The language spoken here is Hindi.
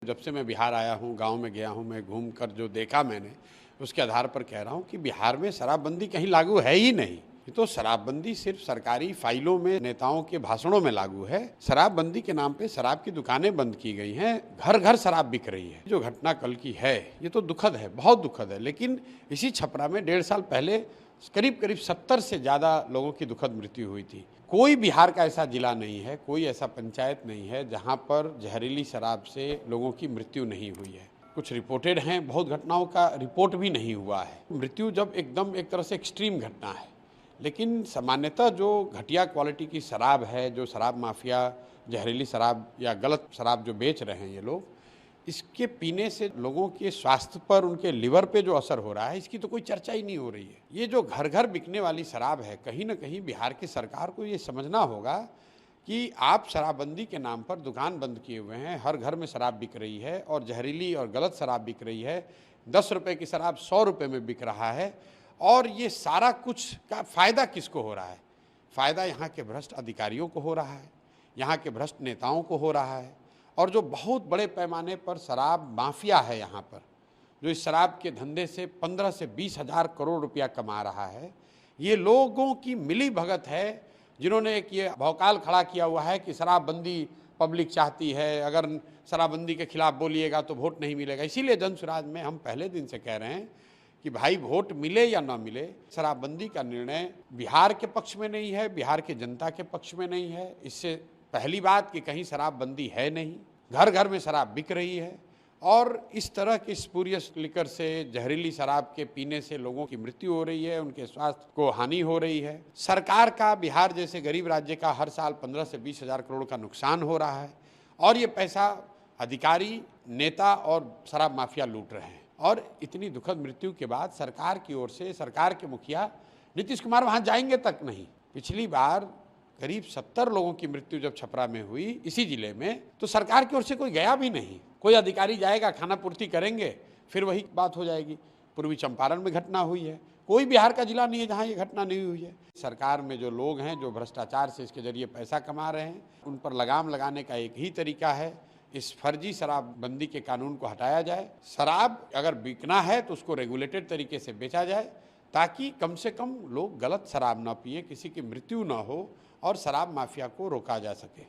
जब से मैं बिहार आया हूँ, गाँव में गया हूँ, मैं घूम कर जो देखा मैंने, उसके आधार पर कह रहा हूँ कि बिहार में शराबबंदी कहीं लागू है ही नहीं। ये तो शराबबंदी सिर्फ सरकारी फाइलों में, नेताओं के भाषणों में लागू है। शराबबंदी के नाम पे शराब की दुकानें बंद की गई हैं, घर घर शराब बिक रही है। जो घटना कल की है, ये तो दुखद है, बहुत दुखद है। लेकिन इसी छपरा में 1.5 साल पहले करीब करीब 70 से ज़्यादा लोगों की दुखद मृत्यु हुई थी। कोई बिहार का ऐसा जिला नहीं है, कोई ऐसा पंचायत नहीं है जहाँ पर जहरीली शराब से लोगों की मृत्यु नहीं हुई है। कुछ रिपोर्टेड हैं, बहुत घटनाओं का रिपोर्ट भी नहीं हुआ है। मृत्यु जब एकदम एक तरह से एक्सट्रीम घटना है, लेकिन सामान्यतः जो घटिया क्वालिटी की शराब है, जो शराब माफिया जहरीली शराब या गलत शराब जो बेच रहे हैं ये लोग, इसके पीने से लोगों के स्वास्थ्य पर, उनके लिवर पे जो असर हो रहा है, इसकी तो कोई चर्चा ही नहीं हो रही है। ये जो घर घर बिकने वाली शराब है, कहीं ना कहीं बिहार की सरकार को ये समझना होगा कि आप शराबबंदी के नाम पर दुकान बंद किए हुए हैं, हर घर में शराब बिक रही है और जहरीली और गलत शराब बिक रही है। 10 रुपये की शराब 100 रुपये में बिक रहा है। और ये सारा कुछ का फ़ायदा किसको हो रहा है? फ़ायदा यहाँ के भ्रष्ट अधिकारियों को हो रहा है, यहाँ के भ्रष्ट नेताओं को हो रहा है। और जो बहुत बड़े पैमाने पर शराब माफिया है यहाँ पर, जो इस शराब के धंधे से 15 से 20 हज़ार करोड़ रुपया कमा रहा है, ये लोगों की मिली भगत है, जिन्होंने एक ये भौकाल खड़ा किया हुआ है कि शराबबंदी पब्लिक चाहती है, अगर शराबबंदी के खिलाफ बोलिएगा तो वोट नहीं मिलेगा। इसीलिए जनसुराज में हम पहले दिन से कह रहे हैं कि भाई वोट मिले या ना मिले, शराबबंदी का निर्णय बिहार के पक्ष में नहीं है, बिहार की जनता के पक्ष में नहीं है। इससे पहली बात कि कहीं शराबबंदी है नहीं, घर घर में शराब बिक रही है और इस तरह की स्पूरियस लिकर से, जहरीली शराब के पीने से लोगों की मृत्यु हो रही है, उनके स्वास्थ्य को हानि हो रही है। सरकार का बिहार जैसे गरीब राज्य का हर साल 15 से 20 हज़ार करोड़ का नुकसान हो रहा है और ये पैसा अधिकारी, नेता और शराब माफिया लूट रहे हैं। और इतनी दुखद मृत्यु के बाद सरकार की ओर से, सरकार के मुखिया नीतीश कुमार वहाँ जाएंगे तक नहीं। पिछली बार करीब 70 लोगों की मृत्यु जब छपरा में हुई इसी जिले में, तो सरकार की ओर से कोई गया भी नहीं। कोई अधिकारी जाएगा, खाना पूर्ति करेंगे, फिर वही बात हो जाएगी। पूर्वी चंपारण में घटना हुई है, कोई बिहार का जिला नहीं है जहाँ ये घटना नहीं हुई है। सरकार में जो लोग हैं, जो भ्रष्टाचार से इसके जरिए पैसा कमा रहे हैं, उन पर लगाम लगाने का एक ही तरीका है, इस फर्जी शराबबंदी के कानून को हटाया जाए। शराब अगर बिकना है तो उसको रेगुलेटेड तरीके से बेचा जाए, ताकि कम से कम लोग गलत शराब ना पिए, किसी की मृत्यु ना हो और शराब माफिया को रोका जा सके।